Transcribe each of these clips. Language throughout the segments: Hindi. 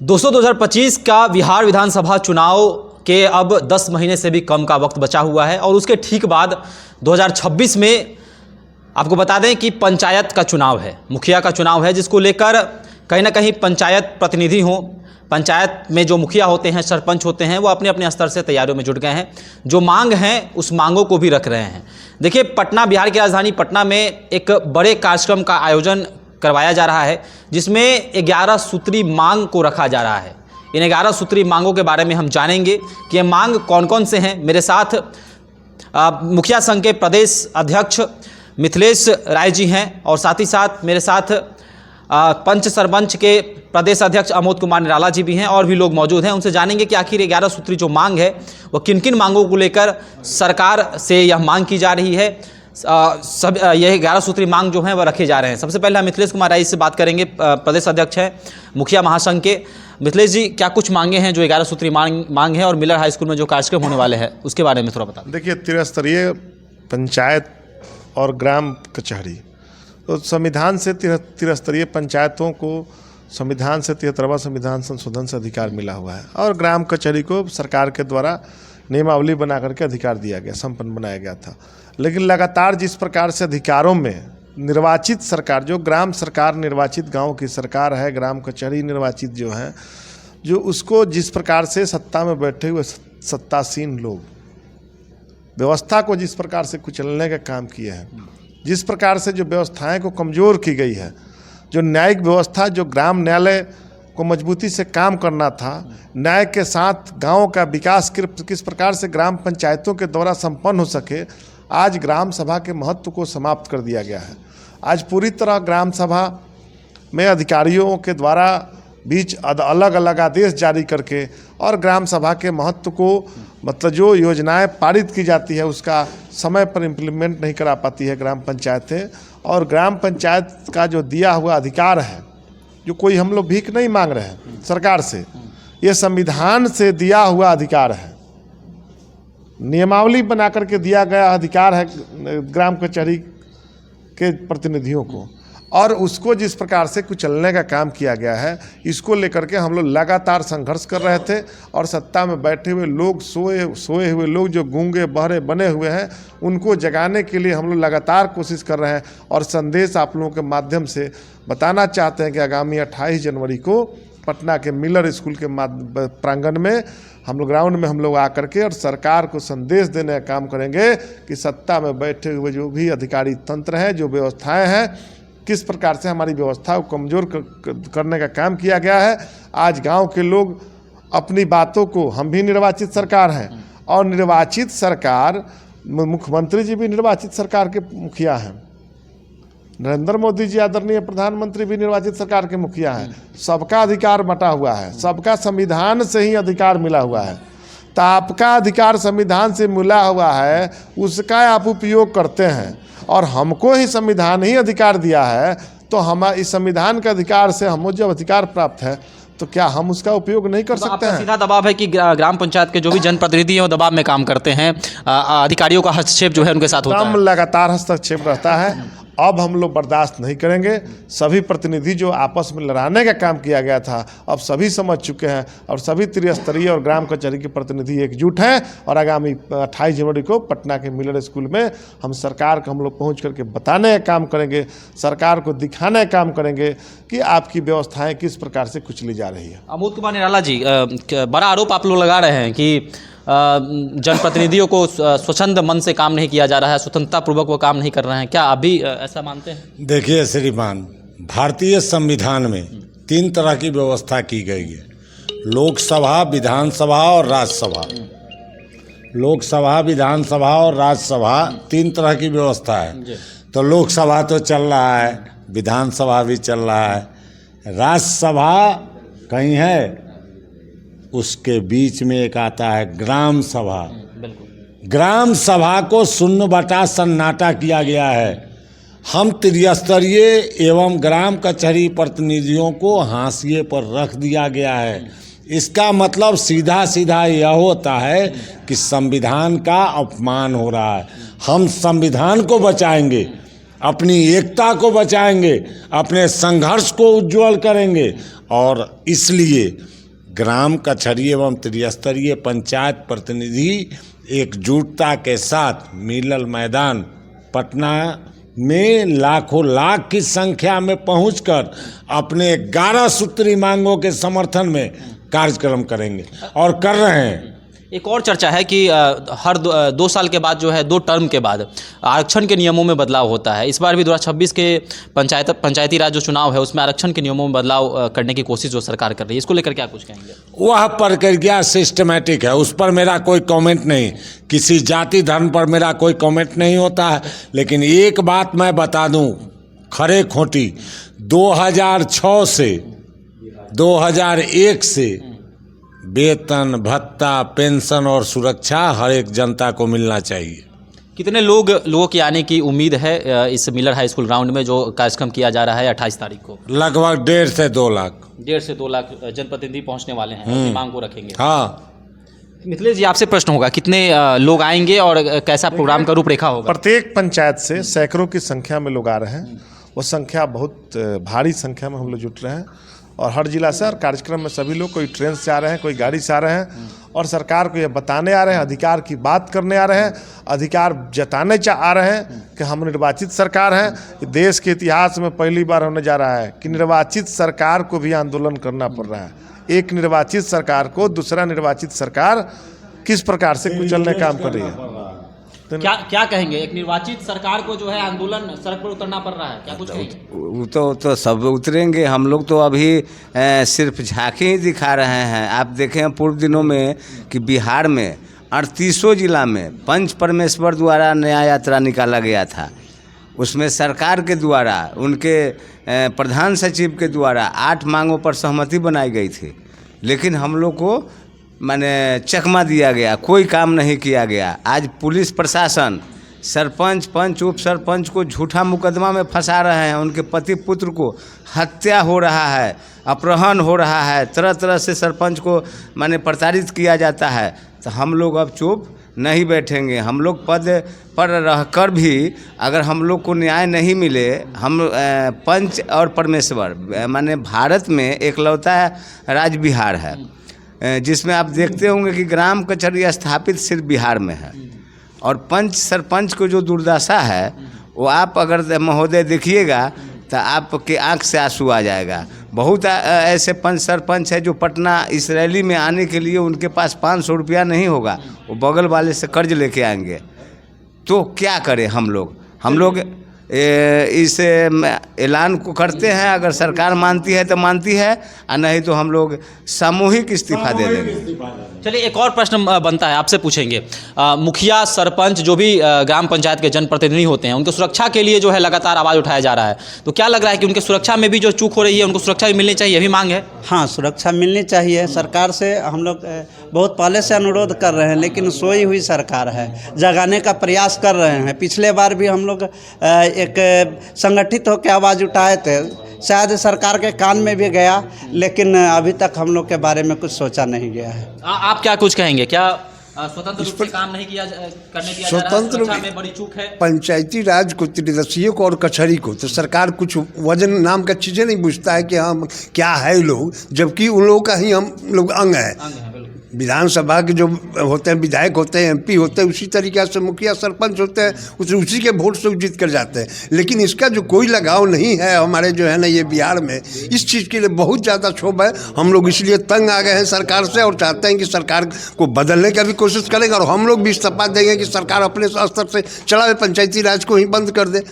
दोस्तों 2025 का बिहार विधानसभा चुनाव के अब 10 महीने से भी कम का वक्त बचा हुआ है और उसके ठीक बाद 2026 में आपको बता दें कि पंचायत का चुनाव है, मुखिया का चुनाव है, जिसको लेकर कहीं ना कहीं पंचायत प्रतिनिधि हों, पंचायत में जो मुखिया होते हैं, सरपंच होते हैं, वो अपने अपने स्तर से तैयारियों में जुट गए हैं। जो मांग हैं उस मांगों को भी रख रहे हैं। देखिए, पटना, बिहार की राजधानी पटना में एक बड़े कार्यक्रम का आयोजन करवाया जा रहा है, जिसमें 11 सूत्री मांग को रखा जा रहा है। इन 11 सूत्री मांगों के बारे में हम जानेंगे कि ये मांग कौन कौन से हैं। मेरे साथ मुखिया संघ के प्रदेश अध्यक्ष मिथिलेश राय जी हैं और साथ ही साथ मेरे साथ पंच सरपंच के प्रदेश अध्यक्ष अमोद कुमार निराला जी भी हैं और भी लोग मौजूद हैं। उनसे जानेंगे कि आखिर 11 सूत्री जो मांग है वो किन किन मांगों को लेकर सरकार से यह मांग की जा रही है। सब यह 11 सूत्री मांग जो हैं वह रखे जा रहे हैं। सबसे पहले हम मिथिलेश कुमार राय से बात करेंगे, प्रदेश अध्यक्ष हैं मुखिया महासंघ के। मिथिलेश जी, क्या कुछ मांगे हैं जो 11 सूत्री मांग है और मिलर हाई स्कूल में जो कार्यक्रम होने वाले हैं उसके बारे में थोड़ा बता दें। देखिए, त्रिस्तरीय पंचायत और ग्राम कचहरी, तो संविधान से त्रिस्तरीय पंचायतों को संविधान से 73वां संविधान संशोधन से अधिकार मिला हुआ है और ग्राम कचहरी को सरकार के द्वारा नियमावली बना करके अधिकार दिया गया, संपन्न बनाया गया था। लेकिन लगातार जिस प्रकार से अधिकारों में निर्वाचित सरकार, जो ग्राम सरकार निर्वाचित गांव की सरकार है, ग्राम कचहरी निर्वाचित जो है, जो उसको जिस प्रकार से सत्ता में बैठे हुए सत्तासीन लोग व्यवस्था को जिस प्रकार से कुचलने का काम किए हैं, जिस प्रकार से जो व्यवस्थाएं को कमज़ोर की गई है, जो न्यायिक व्यवस्था, जो ग्राम न्यायालय को मजबूती से काम करना था, न्याय के साथ गाँव का विकास किस प्रकार से ग्राम पंचायतों के द्वारा संपन्न हो सके, आज ग्राम सभा के महत्व को समाप्त कर दिया गया है। आज पूरी तरह ग्राम सभा में अधिकारियों के द्वारा बीच अलग अलग आदेश जारी करके और ग्राम सभा के महत्व को, मतलब जो योजनाएं पारित की जाती है उसका समय पर इम्प्लीमेंट नहीं करा पाती है ग्राम पंचायतें। और ग्राम पंचायत का जो दिया हुआ अधिकार है, जो कोई हम लोग भीख नहीं मांग रहे हैं सरकार से, ये संविधान से दिया हुआ अधिकार है, नियमावली बना करके दिया गया अधिकार है ग्राम कचहरी के प्रतिनिधियों को, और उसको जिस प्रकार से कुचलने का काम किया गया है, इसको लेकर के हम लोग लगातार संघर्ष कर रहे थे। और सत्ता में बैठे हुए लोग, सोए हुए लोग जो गूंगे बहरे बने हुए हैं, उनको जगाने के लिए हम लोग लगातार कोशिश कर रहे हैं और संदेश आप लोगों के माध्यम से बताना चाहते हैं कि आगामी 28 जनवरी को पटना के मिलर स्कूल के प्रांगण में हम लोग ग्राउंड में हम लोग आकर के और सरकार को संदेश देने का काम करेंगे कि सत्ता में बैठे हुए जो भी अधिकारी तंत्र हैं, जो व्यवस्थाएं हैं, किस प्रकार से हमारी व्यवस्था को कमज़ोर करने का काम किया गया है। आज गांव के लोग अपनी बातों को, हम भी निर्वाचित सरकार हैं और निर्वाचित सरकार, मुख्यमंत्री जी भी निर्वाचित सरकार के मुखिया हैं, नरेंद्र मोदी जी आदरणीय प्रधानमंत्री भी निर्वाचित सरकार के मुखिया हैं। सबका अधिकार बटा हुआ है, सबका संविधान से ही अधिकार मिला हुआ है। तो आपका अधिकार संविधान से मिला हुआ है, उसका आप उपयोग करते हैं और हमको ही संविधान ही अधिकार दिया है, तो हम इस संविधान के अधिकार से हमको जब अधिकार प्राप्त है तो क्या हम उसका उपयोग नहीं कर सकते हैं? सीधा दबाव है कि ग्राम पंचायत के जो भी जनप्रतिनिधि हैं वो दबाव में काम करते हैं, अधिकारियों का हस्तक्षेप जो है उनके साथ होता है, लगातार हस्तक्षेप रहता है। अब हम लोग बर्दाश्त नहीं करेंगे। सभी प्रतिनिधि जो आपस में लड़ाने का काम किया गया था, अब सभी समझ चुके हैं और सभी त्रिस्तरीय और ग्राम कचहरी के प्रतिनिधि एकजुट हैं और आगामी 28 जनवरी को पटना के मिलर स्कूल में हम सरकार को हम लोग पहुँच करके बताने का काम करेंगे, सरकार को दिखाने का काम करेंगे कि आपकी व्यवस्थाएं किस प्रकार से कुचली जा रही है। अमोद कुमार निराला जी, बड़ा आरोप आप लोग लगा रहे हैं कि जनप्रतिनिधियों को स्वच्छंद मन से काम नहीं किया जा रहा है, स्वतंत्रता पूर्वक वो काम नहीं कर रहे हैं, क्या अभी ऐसा मानते हैं? देखिए श्रीमान, भारतीय संविधान में 3 तरह की व्यवस्था की गई है, लोकसभा, विधानसभा और राज्यसभा। लोकसभा, विधानसभा और राज्यसभा 3 तरह की व्यवस्था है। तो लोकसभा तो चल रहा है, विधानसभा भी चल रहा है, राज्यसभा कहीं है, उसके बीच में एक आता है ग्राम सभा। ग्राम सभा को शून्य बटा सन्नाटा किया गया है। हम त्रिस्तरीय एवं ग्राम कचहरी प्रतिनिधियों को हाशिए पर रख दिया गया है। इसका मतलब सीधा सीधा यह होता है कि संविधान का अपमान हो रहा है। हम संविधान को बचाएंगे अपनी एकता को बचाएंगे, अपने संघर्ष को उज्जवल करेंगे। और इसलिए ग्राम कचहरी एवं त्रिस्तरीय पंचायत प्रतिनिधि एकजुटता के साथ मिलल मैदान पटना में लाखों लाख की संख्या में पहुंचकर अपने 11 सूत्री मांगों के समर्थन में कार्यक्रम करेंगे और कर रहे हैं। एक और चर्चा है कि हर 2 साल के बाद जो है 2 टर्म के बाद आरक्षण के नियमों में बदलाव होता है। इस बार भी 2026 के पंचायती राज जो चुनाव है उसमें आरक्षण के नियमों में बदलाव करने की कोशिश जो सरकार कर रही है, इसको लेकर क्या कुछ कहेंगे? वह प्रक्रिया सिस्टमैटिक है, उस पर मेरा कोई कमेंट नहीं। किसी जाति धर्म पर मेरा कोई कमेंट नहीं होता है। लेकिन एक बात मैं बता दूं खरे खोटी, 2006 से 2001 से वेतन भत्ता पेंशन और सुरक्षा हर एक जनता को मिलना चाहिए। कितने लोगों की आने की उम्मीद है इस मिलर हाई स्कूल ग्राउंड में जो कार्यक्रम किया जा रहा है 28 तारीख को? लगभग 1.5 से 2 लाख। 1.5 से 2 लाख जनप्रतिनिधि पहुंचने वाले हैं, अपनी मांग को रखेंगे। हाँ, मिथिलेश जी, आपसे प्रश्न होगा, कितने लोग आएंगे और कैसा प्रोग्राम का रूपरेखा होगा? प्रत्येक पंचायत से सैकड़ों की संख्या में लोग आ रहे हैं। वो संख्या बहुत भारी संख्या में हम लोग जुट रहे हैं और हर जिला से और कार्यक्रम में सभी लोग, कोई ट्रेन से आ रहे हैं, कोई गाड़ी से आ रहे हैं और सरकार को ये बताने आ रहे हैं, अधिकार की बात करने आ रहे हैं, अधिकार जताने आ रहे हैं कि हम निर्वाचित सरकार हैं। देश के इतिहास में पहली बार होने जा रहा है कि निर्वाचित सरकार को भी आंदोलन करना पड़ रहा है। एक निर्वाचित सरकार को दूसरा निर्वाचित सरकार किस प्रकार से कुचलने का काम कर रही है। क्या कहेंगे? एक निर्वाचित सरकार को जो है आंदोलन सड़क पर उतरना पड़ रहा है, क्या कुछ कहेंगे? वो तो सब उतरेंगे। हम लोग तो अभी सिर्फ झांकी ही दिखा रहे हैं। आप देखें पूर्व दिनों में कि बिहार में 38 जिला में पंच परमेश्वर द्वारा न्याय यात्रा निकाला गया था। उसमें सरकार के द्वारा, उनके प्रधान सचिव के द्वारा 8 मांगों पर सहमति बनाई गई थी, लेकिन हम लोग को माने चकमा दिया गया, कोई काम नहीं किया गया। आज पुलिस प्रशासन सरपंच, पंच, उप सरपंच को झूठा मुकदमा में फंसा रहे हैं, उनके पति पुत्र को हत्या हो रहा है, अपहरण हो रहा है, तरह तरह से सरपंच को माने प्रताड़ित किया जाता है। तो हम लोग अब चुप नहीं बैठेंगे। हम लोग पद पर रहकर भी अगर हम लोग को न्याय नहीं मिले, हम पंच और परमेश्वर माने भारत में एकलौता राज्य बिहार है जिसमें आप देखते होंगे कि ग्राम कचहरी स्थापित सिर्फ बिहार में है। और पंच सरपंच को जो दुर्दशा है वो आप अगर महोदय देखिएगा तो आपके आंख से आंसू आ जाएगा। बहुत ऐसे पंच सरपंच है जो पटना इस रैली में आने के लिए उनके पास 500 रुपया नहीं होगा, वो बगल वाले से कर्ज लेके आएंगे। तो क्या करें हम लोग इस ऐलान को करते हैं। अगर सरकार मानती है तो मानती है, और नहीं तो हम लोग सामूहिक इस्तीफा दे देंगे। चलिए, एक और प्रश्न बनता है, आपसे पूछेंगे। मुखिया, सरपंच, जो भी ग्राम पंचायत के जनप्रतिनिधि होते हैं, उनकी सुरक्षा के लिए जो है लगातार आवाज़ उठाया जा रहा है। तो क्या लग रहा है कि उनकी सुरक्षा में भी जो चूक हो रही है, उनको सुरक्षा भी मिलनी चाहिए, ये भी मांग है? हाँ, सुरक्षा मिलनी चाहिए। सरकार से हम लोग बहुत पहले से अनुरोध कर रहे हैं, लेकिन सोई हुई सरकार है, जगाने का प्रयास कर रहे हैं। पिछले बार भी हम लोग एक संगठित होकर आवाज़ उठाए थे, शायद सरकार के कान में भी गया, लेकिन अभी तक हम लोग के बारे में कुछ सोचा नहीं गया है। आप क्या कुछ कहेंगे? क्या स्वतंत्र रूप से काम नहीं किया करने दिया जा रहा है? सुरक्षा में बड़ी चूक है। पंचायती राज को, त्रिदशीय को और कचहरी को तो सरकार कुछ वजन नाम का चीज़ें नहीं पूछता है कि हम क्या है लोग, जबकि उन लोगों का ही हम लोग अंग है। विधानसभा के जो होते हैं, विधायक होते हैं, MP होते हैं, उसी तरीके से मुखिया सरपंच होते हैं, उसी के वोट से जीत कर जाते हैं। लेकिन इसका जो कोई लगाव नहीं है हमारे जो है ना ये बिहार में, इस चीज़ के लिए बहुत ज़्यादा क्षोभ है। हम लोग इसलिए तंग आ गए हैं सरकार से और चाहते हैं कि सरकार को बदलने का भी कोशिश करेंगे और हम लोग भी इस्तीफा देंगे कि सरकार अपने स्तर से चलावे, पंचायती राज को ही बंद कर दे।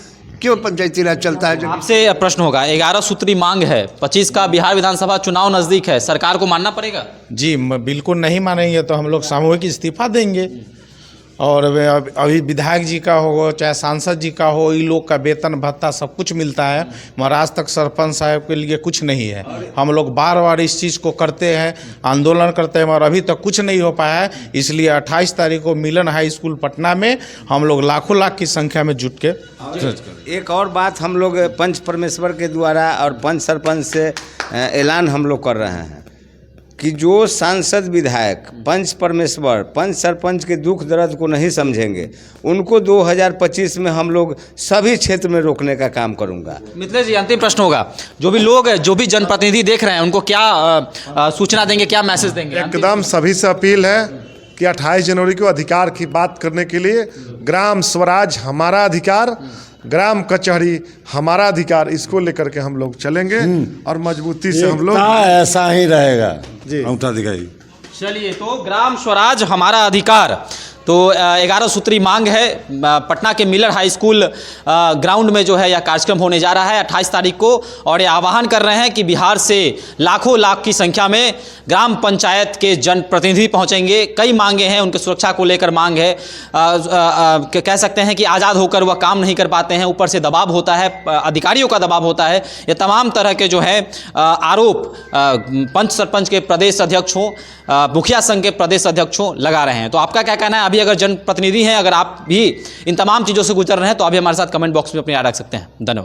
क्यों पंचायती राज चलता है? आपसे प्रश्न होगा, 11 सूत्री मांग है, 25 का बिहार विधानसभा चुनाव नज़दीक है, सरकार को मानना पड़ेगा? जी, बिल्कुल नहीं मानेंगे तो हम लोग सामूहिक इस्तीफा देंगे। और अभी विधायक जी का हो चाहे सांसद जी का हो, इन लोग का वेतन भत्ता सब कुछ मिलता है, मगर आज तक सरपंच साहब के लिए कुछ नहीं है। हम लोग बार बार इस चीज़ को करते हैं, आंदोलन करते हैं, मगर अभी तक कुछ नहीं हो पाया है। इसलिए 28 तारीख को मिलन हाई स्कूल पटना में हम लोग लाखों लाख की संख्या में जुट के। एक और बात, हम लोग पंच परमेश्वर के द्वारा और पंच सरपंच से ऐलान हम लोग कर रहे हैं कि जो सांसद विधायक पंच परमेश्वर पंच सरपंच के दुख दर्द को नहीं समझेंगे, उनको 2025 में हम लोग सभी क्षेत्र में रोकने का काम करूंगा। मिथिलेश जी, अंतिम प्रश्न होगा, जो भी लोग, जो भी जनप्रतिनिधि देख रहे हैं, उनको क्या सूचना देंगे, क्या मैसेज देंगे? एकदम सभी से अपील है कि 28 जनवरी को अधिकार की बात करने के लिए ग्राम स्वराज हमारा अधिकार, ग्राम कचहरी हमारा अधिकार, इसको लेकर के हम लोग चलेंगे और मजबूती से हम लोग ऐसा ही रहेगा जी। अंगूठा दिखाइए। चलिए, तो ग्राम स्वराज हमारा अधिकार, तो 11 सूत्री मांग है। पटना के मिलर हाई स्कूल ग्राउंड में जो है यह कार्यक्रम होने जा रहा है 28 तारीख को, और ये आह्वान कर रहे हैं कि बिहार से लाखों लाख की संख्या में ग्राम पंचायत के जनप्रतिनिधि पहुंचेंगे। कई मांगे हैं, उनके सुरक्षा को लेकर मांग है। कह सकते हैं कि आज़ाद होकर वह काम नहीं कर पाते हैं, ऊपर से दबाव होता है, अधिकारियों का दबाव होता है। ये तमाम तरह के जो है आरोप पंच सरपंच के प्रदेश अध्यक्ष हों, मुखिया संघ के प्रदेश अध्यक्ष हों लगा रहे हैं। तो आपका क्या कहना है? अभी अगर जनप्रतिनिधि हैं, अगर आप भी इन तमाम चीज़ों से गुजर रहे हैं, तो अभी हमारे साथ कमेंट बॉक्स में अपनी राय रख सकते हैं। धन्यवाद।